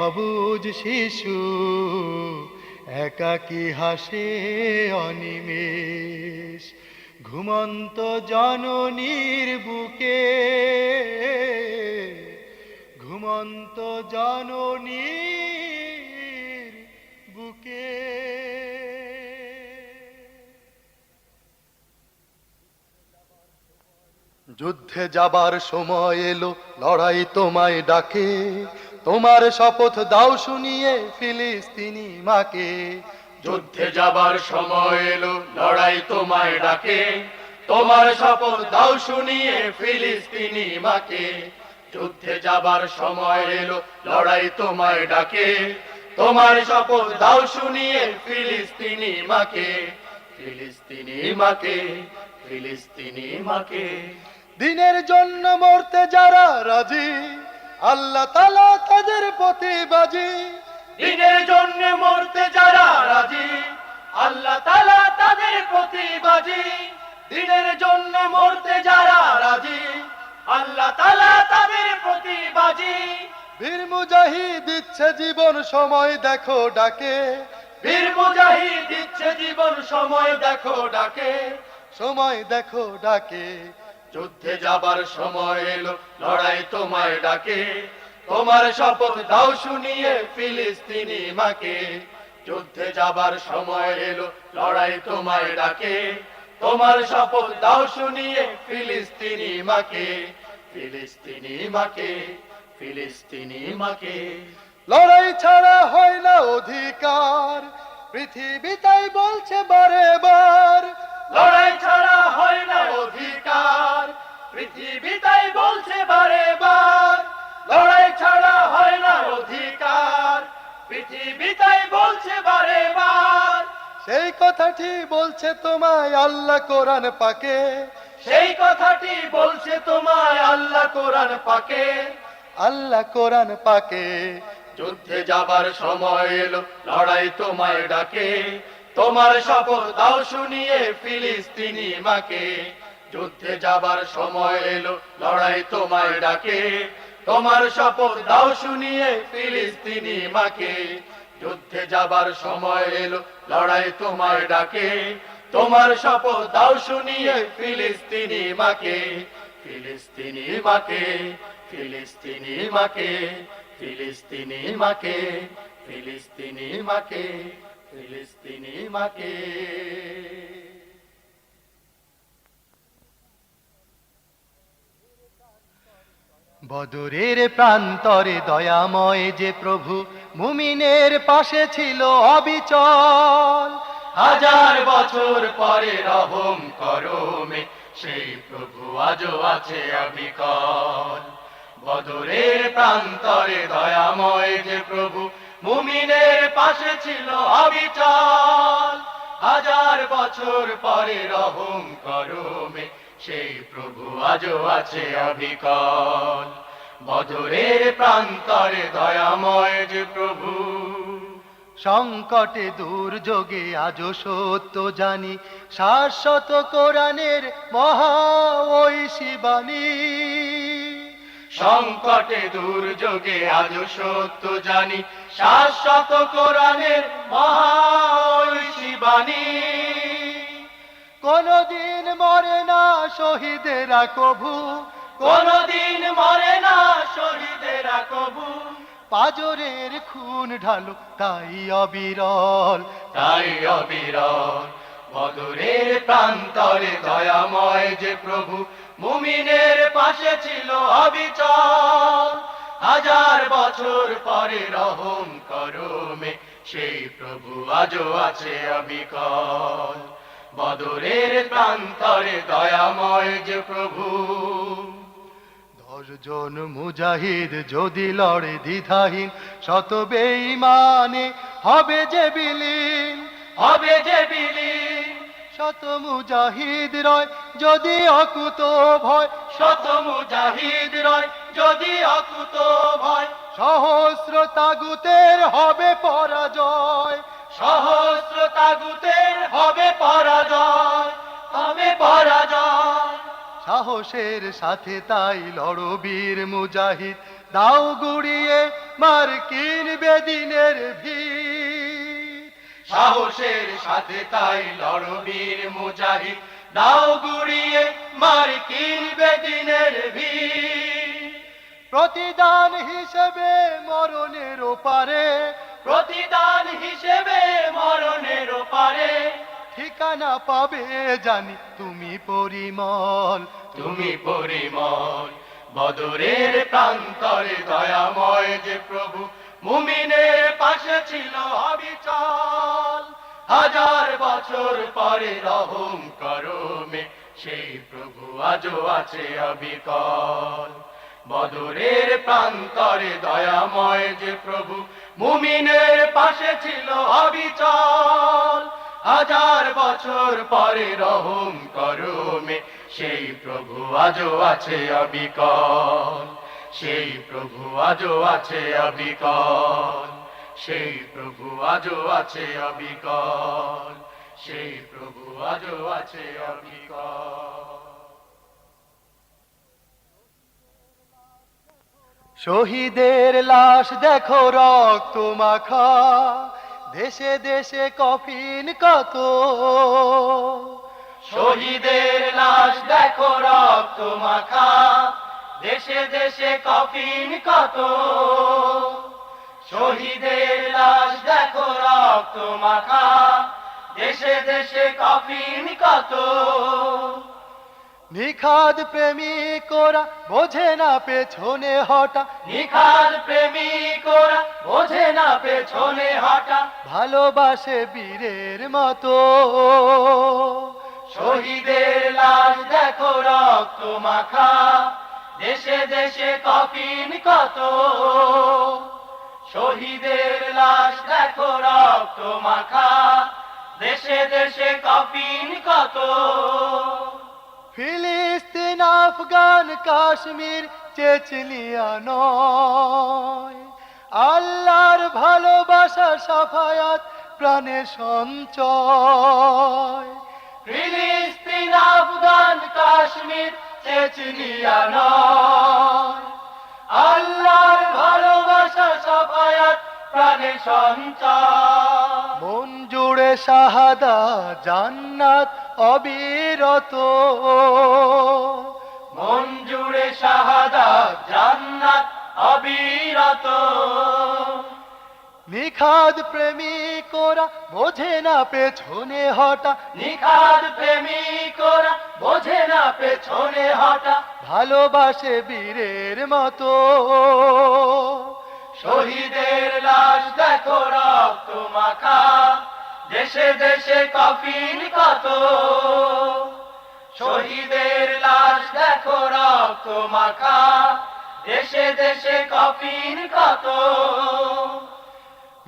S2: অবুঝ শিশু একাকী হাসে অনিমেষ, ঘুমন্ত জননীর বুকে, ঘুমন্ত জননীর বুকে। যুদ্ধে যাবার সময় এলো, লড়াই তোমায় ডাকে, তোমার শপথ দাও শুনিয়ে ফিলিস্তিনি মাকে।
S3: যুদ্ধে যাবার সময় এলো, লড়াই তোমায় ডাকে, তোমার শপথ দাও শুনিয়ে ফিলিস্তিনি মাকে। যুদ্ধে যাবার সময় এলো, লড়াই তোমায় ডাকে, তোমার শপথ দাও শুনিয়ে ফিলিস্তিনি মাকে। ফিলিস্তিনি মাকে, ফিলিস্তিনি মাকে।
S2: দিনের জন্য মরতে যারা রাজি, আল্লাহ তাআলা তাদের প্রতিবাজি।
S3: দিনের জন্য মরতে যারা রাজি, আল্লাহ তাআলা তাদের প্রতিবাজি। দিনের জন্য মরতে যারা রাজি, আল্লাহ তাআলা তাদের প্রতিবাজি।
S2: বীর মুজাহিদ দিচ্ছে জীবন, সময় দেখো ডাকে,
S3: বীর মুজাহিদ দিচ্ছে জীবন, সময় দেখো ডাকে,
S2: সময় দেখো ডাকে।
S3: যুদ্ধে যাবার সময় এলো, লড়াই তোমায় ডাকে, তোমার শপথ দাও শুনিয়ে ফিলিস্তিনি মাকে। যুদ্ধে যাবার সময় এলো, লড়াই তোমায় ডাকে, তোমার শপথ দাও শুনিয়ে ফিলিস্তিনি মাকে। ফিলিস্তিনি মাকে, ফিলিস্তিনি মাকে।
S2: লড়াই ছাড়া হয় না অধিকার, পৃথিবী তাই বলছে বারে বার।
S3: লড়াই ছাড়া হয় না অধিকার, পৃথিবী বলছে বারে বার,
S2: সেই কথাটি বলছে তোমায় আল্লাহ কোরআন পাকে,
S3: সেই কথাটি বলছে তোমায় আল্লাহ কোরআন পাকে।
S2: আল্লাহ কোরআন পাকে।
S3: যুদ্ধে যাবার সময় এলো, লড়াই তোমায় ডাকে, তোমার শপথ দাও শুনিয়ে ফিলিস্তিনি মাকে। যুদ্ধে যাবার সময় এলো, লড়াই তোমায় ডাকে, তোমার শপথ দাও শুনিয়ে ফিলিস্তিনি মাকে। যুদ্ধে যাবার সময় এলো, লড়াই তোমায় ডাকে, তোমার শপথ দাও শুনিয়ে ফিলিস্তিনি মাকে। ফিলিস্তিনি মাকে, ফিলিস্তিনি মাকে, ফিলিস্তিনি মাকে, ফিলিস্তিনি মাকে, ফিলিস্তিনি মাকে।
S2: বদরের প্রান্তরে দয়াময় যে প্রভু মুমিনের পাশে ছিল অবিচল,
S3: হাজার বছর পরে রহম করমে সেই প্রভু আজও আছে অবিকল। বদরের প্রান্তরে দয়াময় যে প্রভু মুমিনের পাশে ছিল অবিচল, হাজার বছর পরে রহম করমে সেই প্রভু আজও আছে অবিকল। বদরের প্রান্তরে দয়াময় যে প্রভু,
S2: সংকটে দুর্যোগে আজও সত্য জানি, শাশ্বত কোরআনের মহা ঐশী বাণী।
S3: সংকটে দুর্যোগে আজও সত্য জানি, শাশ্বত কোরআনের মহা ঐশী বাণী।
S2: কোনদিন মরে না শহীদেরা কভু,
S3: কোনদিন মরে না শহীদেরা কবু,
S2: পাজরের খুন ঢালো তাই অবিরল,
S3: তাই অবিরল। বদরের প্রান্তরে দয়াময় যে প্রভু মুমিনের পাশে ছিল অবিচল, হাজার বছর পরে রহম করমে সেই প্রভু আজও আছে অবিকল। বদরের প্রান্তরে দয়াময় যে প্রভু,
S2: 10 জন মুজাহিদ যদি লড়ে দ্বিধাহীন, শত বেঈমানে হবে যে বিলীন,
S3: হবে যে বিলীন।
S2: শত মুজাহিদ রয় যদি অকুত ভয়,
S3: শত মুজাহিদ রয় যদি অকুত ভয়,
S2: সহস্র তাগুতের হবে পরাজয়,
S3: সহস্র তাগুতের হবে পরাজয়, হবে পরাজয়।
S2: সাহসের সাথে তাই লড়ো বীর মুজাহিদ, দাও গুড়িয়ে মার্কিন বেদিনের ভিড়,
S3: সাহসের সাথে তাই লড়ো বীর মুজাহিদ, দাও গুড়িয়ে মার্কিন বেদিনের ভিড়।
S2: প্রতিদান হিসেবে মরণের ওপারে,
S3: প্রতিদান হিসেবে মরণের পারে,
S2: ঠিকানা পাবে জানি তুমি পরিমল,
S3: তুমি পরিমল। বদরের প্রান্তরে দয়াময় যে প্রভু মুমিনের পাশে ছিল অবিচল, হাজার বছর পরে রহম করমে সেই প্রভু আজও আছে অবিকল। বদরের প্রান্তরে দয়াময় যে প্রভু মুমিনের পাশে ছিল অবিচল, হাজার বছর পরে রহম করমে সেই প্রভু আজও আছে অবিকল, সেই প্রভু আজও আছে অবিকল, সেই প্রভু আজও আছে অবিকল, সেই প্রভু আজও আছে অবিকল।
S2: শহীদের লাশ দেখো রক্ত মাখা, দেশে দেশে কফিন কত,
S3: শহীদের লাশ দেখো রক্ত মাখা, দেশে দেশে কফিন কত। শহীদের লাশ দেখো রক্ত মাখা, দেশে দেশে কফিন কত।
S2: নিখাদ প্রেমিকরা বোঝে না পেছনে হটা,
S3: নিখাদ প্রেমিকরা বোঝে না পেছনে হটা,
S2: ভালোবাসে বীরের মতো।
S3: শহীদের লাশ দেখো রক্ত মাখা, দেশে দেশে কফিন কত। শহীদের লাশ দেখো রক্ত মাখা, দেশে দেশে কফিন কত।
S2: ফিলিস্তিন, আফগান, কাশ্মীর, চেচনিয়া নয়, আল্লাহর ভালোবাসা, সাফায়াত, প্রাণে সঞ্চয়।
S3: ফিলিস্তিন, আফগান, কাশ্মীর, চেচনিয়া নয়, আল্লাহর ভালোবাসা, সাফায়াত, প্রাণে সঞ্চয়।
S2: মন জুড়ে শাহাদা, জান্নাত অবিরত,
S3: মন জুড়ে শাহাদাত, জান্নাত অবিরত।
S2: নিখাদ প্রেমিকরা বোঝে না পেছনে হটা,
S3: নিখাদ প্রেমিকরা বোঝে না পেছনে হটা,
S2: ভালোবাসে বীরের মতো।
S3: শহীদের লাশ দেখো রক্ত মাখা, দেশে দেশে কফিন কত। শহীদের লাশ দেখো রক্ত মাখা, দেশে দেশে কফিন কত।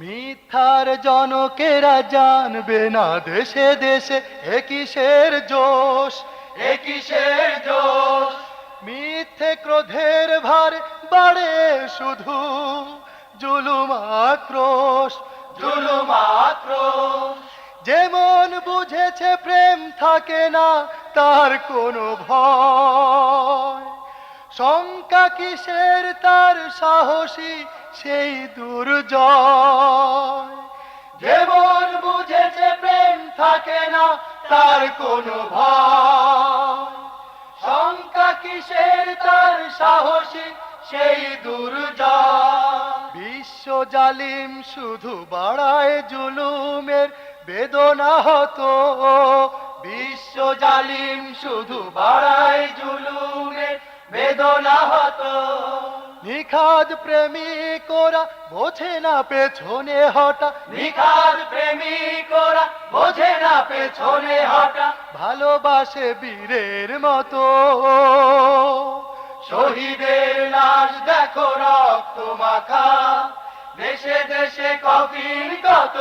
S2: মিথ্যার জনকেরা জানবে না দেশে দেশে এ কিসের জোশ,
S3: এ কিসের জোশ।
S2: মিথ্যে ক্রোধের ভারে বাড়ে শুধু জুলুম আক্রোশ,
S3: জুলুম আক্রোশ।
S2: যেমন বুঝেছে প্রেম থাকে না তার কোনো ভয়, শঙ্কা কিসের তার সাহসী সেই দুর্জয়।
S3: যেমন বুঝেছে প্রেম থাকে না তার কোনো ভয়, শঙ্কা কিসের তার সাহসী সেই দুর্জয়।
S2: বিশ্ব জালিম শুধু বাড়ায় জুলুমের বেদনা হতো,
S3: বিশ্ব জালিম শুধু বাড়ায় জুলুমের বেদনা হতো।
S2: নিখাদ প্রেমিকরা বোঝে না পেছনে হটা,
S3: নিখাদ প্রেমিকরা বোঝে না পেছনে হটা,
S2: ভালোবাসে বীরের মতো।
S3: শহীদের লাশ দেখো রক্ত মাখা, দেশে দেশে কফিন কত।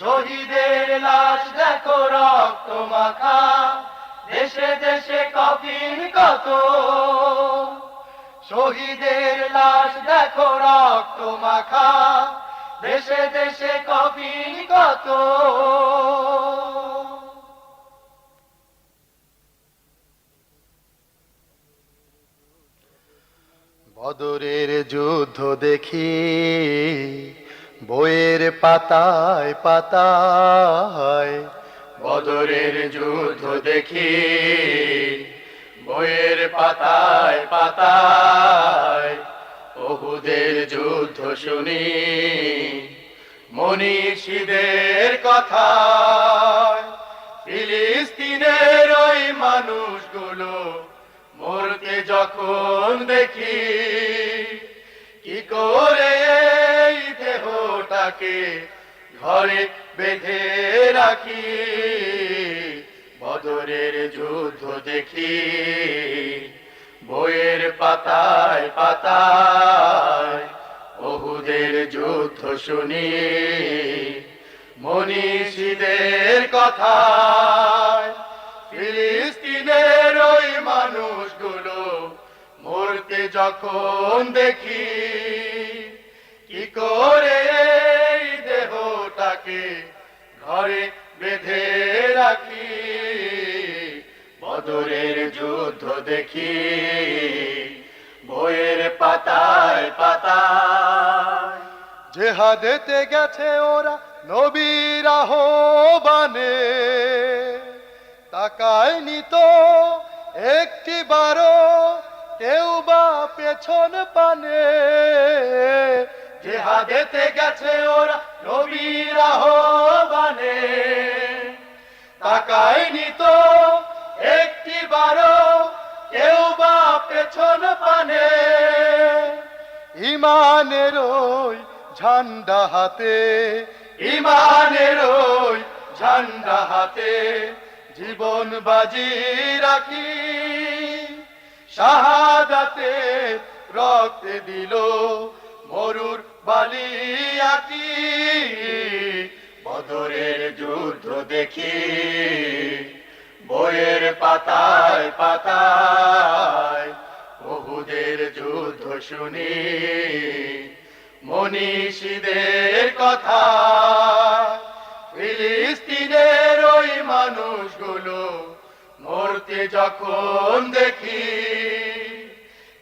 S3: শহীদের লাশ দেখো রক্ত মাখা, দেশে দেশে কফিন কত। শহীদের লাশ দেখো রক্ত মাখা, দেশে দেশে কফিন কত।
S2: বদরের যুদ্ধ দেখি বইয়ের পাতায় পাতায়,
S3: বদরের যুদ্ধ দেখি বইয়ের পাতায় পাতায়, ওহুদের যুদ্ধ শুনি মনীষীদের কথা। ফিলিস্তিনের ওই মানুষগুলো মরতে যখন দেখি, কি করে এই দেহটাকে ঘরে বেঁধে রাখি। বদরের যুদ্ধ দেখি বইয়ের পাতায় পাতায়, ওহুদের যুদ্ধ শুনি মনীষীদের কথা। ফিলিস্তিনের ওই মানুষগুলো মরতে যখন দেখি, কি করে এই দেহটাকে ঘরে বেঁধে রাখি। বদরের যুদ্ধ দেখি বইয়ের পাতায় পাতায়।
S2: জেহাদেতে গেছে ওরা নবীর আহ্বানে, তাকায়নি তো একটি বারো কেউ বা পেছন পানে।
S3: জেহাদেতে গেছে ওরা নবীর আহ্বানে, তাকায়নি তো একটি বারো কেউ বা পেছন পানে।
S2: ইমানের ওই ঝান্ডা হাতে,
S3: ইমানের ওই ঝান্ডা হাতে, জীবন বাজি রাখি। শাহাদাতে রক্ত দিল মরুর বালিয়াটি বদরের যুদ্ধ দেখি বইয়ের পাতায় পাতায় উহুদের যুদ্ধ শুনি মনীষীদের কথা ফিলিস্তিনের ওই মানুষগুলো মরতে যখন দেখি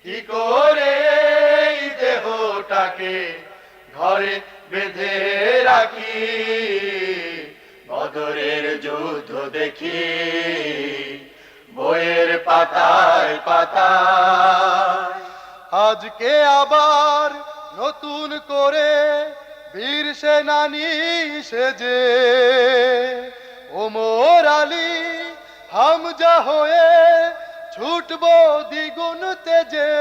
S3: কি করে এই দেহটাকে ঘরে বেঁধে রাখি বদরের যুদ্ধ দেখি বইয়ের পাতায় পাতায়
S2: আজকে আবার নতুন করে বীর সেনানী সেজে ওমর আলী হামজা হয়ে ছুটবো দ্বিগুণ তেজে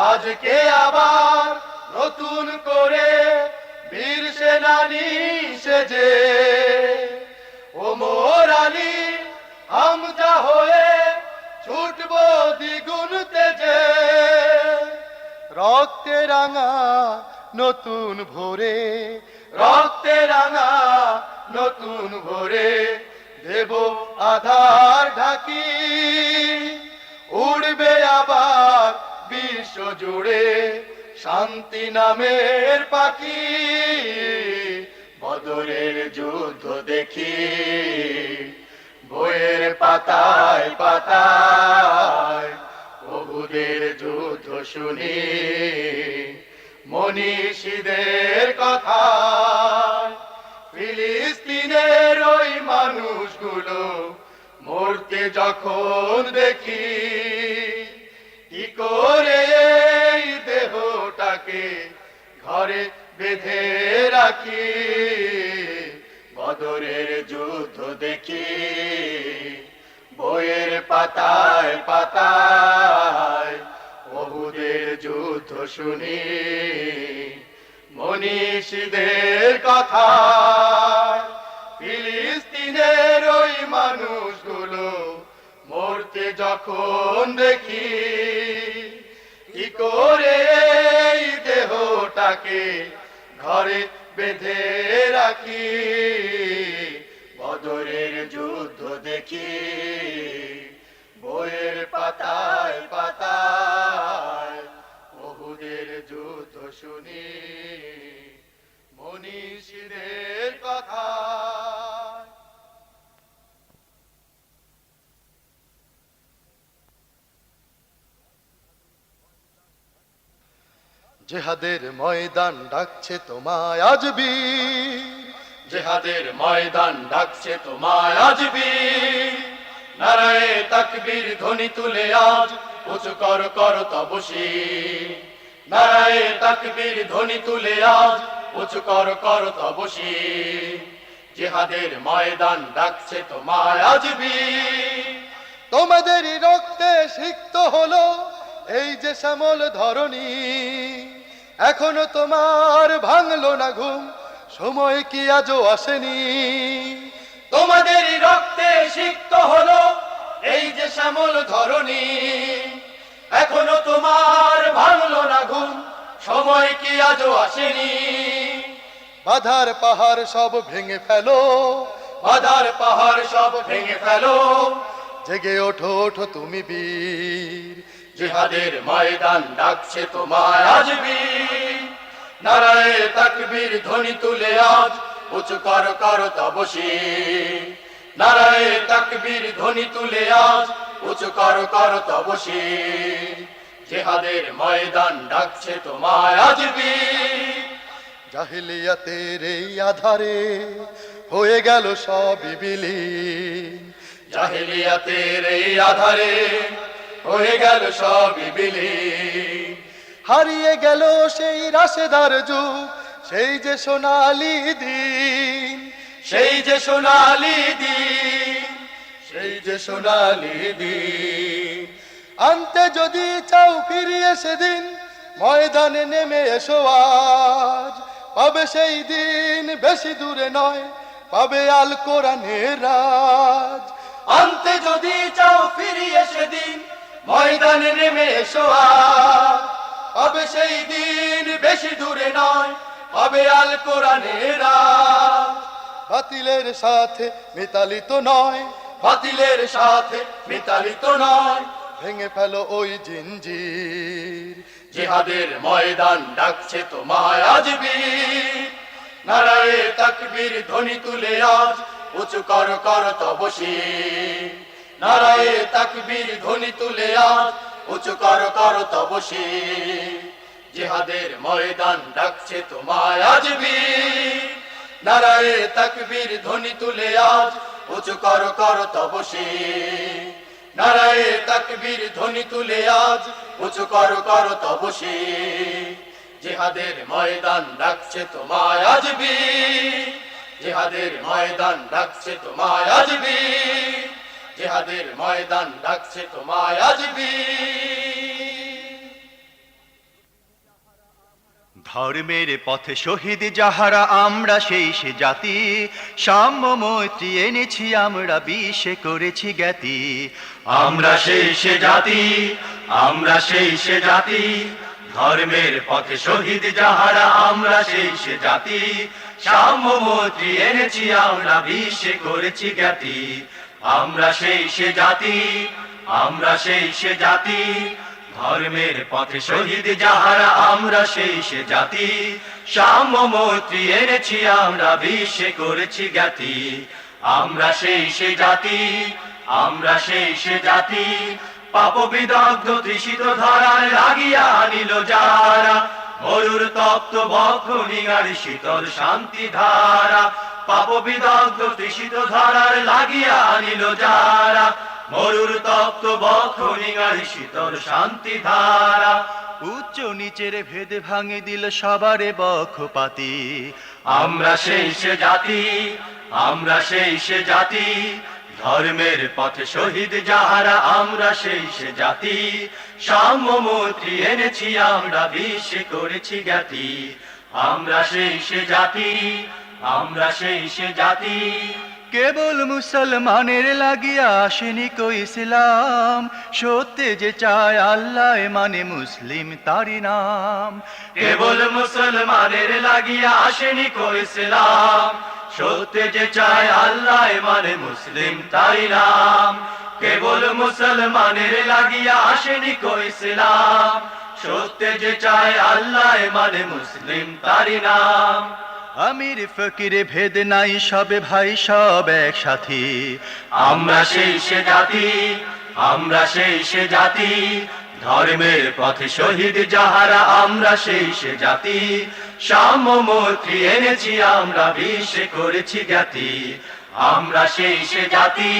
S3: আজকে আবার নতুন করে বীর সেনানী সেজে ওমর আলী হামজা হয়ে ছুটবো দ্বিগুণ তেজে
S2: রক্তে রাঙা নতুন ভোরে
S3: রক্তে রাঙা নতুন ভোরে দেব আধার ঢাকি উড়বে আবার বিশ্ব জুড়ে শান্তি নামের পাখি বদরের যুদ্ধ দেখি বইয়ের পাতায় পাতায় উহুদের যুদ্ধ শুনি মনীষীদের কথা ফিলিস্তিনের ওই মানুষগুলো মরতে যখন দেখি কি করে এই দেহটাকে ঘরে বেঁধে রাখি বদরের যুদ্ধ দেখি বইয়ের পাতায় পাতায় উহুদের যুদ্ধ শুনি মনীষীদের কথা ফিলিস্তিনের ওই মানুষগুলো মরতে যখন দেখি কি করে এই দেহটাকে ঘরে বেঁধে রাখি বদরের যুদ্ধ দেখি বইয়ের পাতায় পাতায় উহুদের যুদ্ধ শুনি মনীষীদের কথা
S2: জেহাদের ময়দান ডাকছে তোমায় আজ বীর
S3: জেহাদের ময়দান ডাকছে তোমায় আজ বীর নারায়ে তাকবীর ধ্বনি তুলে আজ উঁচু কর কর তব শির নারায়ে তাকবীর ধ্বনি তুলে আজ উঁচু কর কর তব শির জেহাদের ময়দান ডাকছে তোমায় আজ বীর
S2: তোমাদেরই রক্তে সিক্ত হলো এই যে শ্যামল ধরণী এখনো তোমার ভাঙলো না ঘুম সময় কি আজও আসেনি
S3: তোমাদেরই রক্তে সিক্ত হলো এই যে শ্যামল ধরণী এখনো তোমার ভাঙলো না ঘুম সময় কি আজও আসেনি
S2: বাধার পাহাড় সব ভেঙে ফেলো
S3: বাধার পাহাড় সব ভেঙে ফেলো
S2: জেগে ওঠো ওঠো তুমি বীর
S3: জিহাদের ময়দান ডাকছে তোমায় আজ বীর নারায়ে তাকবীর ধ্বনি তুলে আজ উঁচু কর কর তব শির নারায়ে তাকবীর ধ্বনি তুলে আজ উঁচু কর কর তব শির জিহাদের ময়দান ডাকছে তোমায় আজ বীর
S2: জাহিলিয়াতের এই আধারে হয়ে গেল সবই বিলীন
S3: জাহিলিয়াতের এই আধারে হয়ে গেল সবই বিলীন
S2: হারিয়ে গেল সেই রাশেদার যুগ সেই যে সোনালি দিন
S3: সেই যে সোনালি দিন সেই যে সোনালি দিন
S2: আনতে যদি চাও ফিরিয়ে সেদিন ময়দানে নেমে এসো আজ পাবে সেই দিন বেশি দূরে নয় পাবে আল কোরআনের রাজ
S3: আনতে যদি চাও ফিরিয়ে সেদিন ময়দানে নেমে এসো আজ পাবে সেই দিন বেশি দূরে নয়, পাবে আল কোরআনের রাজ।
S2: বাতিলের সাথে মিতালিত নয়,
S3: বাতিলের সাথে মিতালিত নয়,
S2: ভেঙে ফেলো ওই জিঞ্জির।
S3: জিহাদের ময়দান ডাকছে তোমায় আজ বীর। নারায়ে তাকবীর ধ্বনি তুলে আজ উঁচু কর কর তব শির। নারায়ে তাকবীর ধ্বনি তুলে আজ উঁচু কর কর তব শির। জিহাদের ময়দান ডাকছে তোমায় আজ বীর। নারায়ে তাকবীর ধ্বনি তুলে আজ উঁচু কর কর তব শির। নারায়ে তাকবীর ধ্বনি তুলে আজ উঁচু কর কর তব শির। জিহাদের ময়দান ডাকছে তোমায় আজ বীর। জিহাদের ময়দান ডাকছে তোমায় আজ বীর। জিহাদের ময়দান ডাকছে তোমায় আজ বীর।
S7: ধর্মের পথে শহীদ যাহারা আমরা সেই সে জাতি, সাম্য মৈত্রী এনেছি আমরা বিশ্বে করেছি জ্ঞাতি।
S3: আমরা সেই সে জাতি, আমরা সেই সে জাতি, ধর্মের পথে শহীদ যাহারা আমরা সেই সে জাতি। সাম্য মৈত্রী এনেছি আমরা বিশ্বে করেছি জ্ঞাতি। আমরা সেই সে জাতি, আমরা সেই সে জাতি, ধর্মের পথে শহীদ যাহারা আমরা সেই সে জাতি। সাম্য মৈত্রী এনেছি আমরা বিশ্বে করেছি জ্ঞাতি। আমরা সেই সে জাতি, আমরা সেই সে জাতি, পাপ বিদগ্ধ তৃষিত ধরায় লাগিয়া আনিল যারা, মরুর তপ্ত বক্ষ নিগার শীতল শান্তি ধারা। পাপ বিদগ্ধ তৃষিত ধরার লাগিয়া আনিল যারা, মরুর তপ্ত বক্ষ নিগার শীতল শান্তি ধারা।
S7: উচ্চ নিচের ভেদ ভাঙে দিল সবারে বক্ষপাতি।
S3: আমরা সেই সে জাতি, আমরা সেই সে জাতি, ধর্মের পথে শহীদ যাহারা আমরা সেই সে জাতি। সাম্য মৈত্রী এনেছি আমরা বিশ্বে করেছি জ্ঞাতি। আমরা সেই সে জাতি, আমরা সেই সে জাতি।
S7: কেবল মুসলমানের লাগিয়া আসেনি কো ইসলাম, সত্যে যে চায় আল্লাহ মানে মুসলিম তারি নাম।
S3: কেবল মুসলমানের লাগিয়া আসেনি কো ইসলাম, সত্যে যে চায় আল্লাহ মানে মুসলিম তাই নাম। কেবল মুসলমানের লাগিয়া আসেনি কো ইসলাম, সত্যে যে চায় আল্লাহ মানে মুসলিম তারি নাম।
S7: আমির ফকিরে ভেদ নাই সবে ভাই সব এক সাথী।
S3: আমরা সেই সে জাতি, আমরা সেই সে জাতি, ধর্মের পথে শহীদ যাহারা আমরা সেই সে জাতি। সাম্য মৈত্রী এনেছি আমরা বিশ্বে করেছি জ্ঞাতি। আমরা সেই সে জাতি,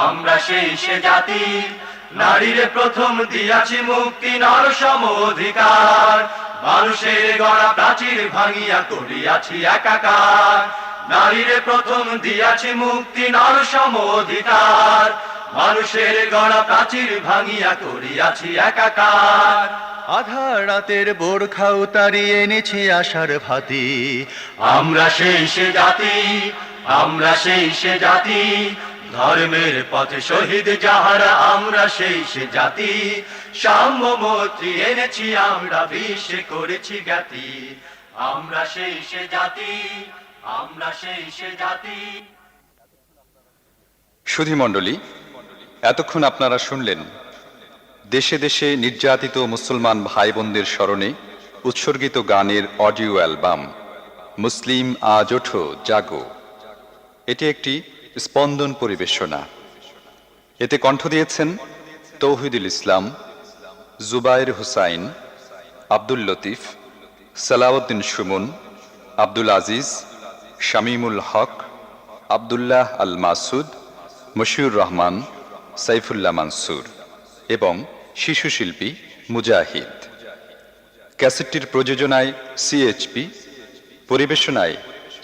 S3: আমরা সেই সে জাতি, নারীর প্রথম দিয়াছি মুক্তি নর সম অধিকার। মানুষের গড়া প্রাচীর ভাঙিয়া করিয়াছি একাকার। নারীর প্রথম দিয়াছি মুক্তি নর সম অধিকার। মানুষের গড়া প্রাচীর ভাঙিয়া করিয়াছি একাকার।
S7: আধার রাতের বোরখা উতারিয়ে এনেছি আশার ভাতি।
S3: আমরা সেই সে জাতি, আমরা সেই সে জাতি, ধর্মের পথে শহীদ যাহারা আমরা সেই সে জাতি। সাম্য মৈত্রী এনেছি আমরা বিশ্বে করেছি জ্ঞাতি। আমরা সেই সে জাতি, আমরা সেই সে জাতি।
S1: সুধীমণ্ডলী, এতক্ষণ আপনারা শুনলেন দেশে দেশে নির্যাতিত মুসলমান ভাই বোনদের স্মরণে উৎসর্গিত গানের অডিও অ্যালবাম মুসলিম আজ ওঠো জাগো। এটি একটি স্পন্দন পরিবেশনা। এতে কণ্ঠ দিয়েছেন তৌহিদুল ইসলাম, জুবায়ের হুসাইন, আব্দুল লতিফ, সালাউদ্দিন সুমন, আব্দুল আজিজ, শামীমুল হক, আব্দুল্লাহ আল মাসুদ, মশিউর রহমান, সাইফুল্লাহ মানসুর এবং শিশু শিল্পী মুজাহিদ। ক্যাসেটটির প্রযোজনায় সিএইচপি, পরিবেশনায়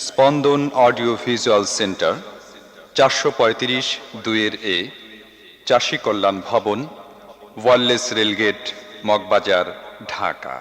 S1: স্পন্দন অডিও ভিজুয়াল সেন্টার, 435-2 চাষী কল্যাণ ভবন, ওয়ারলেস রেলগেট, মগবাজার, ঢাকা।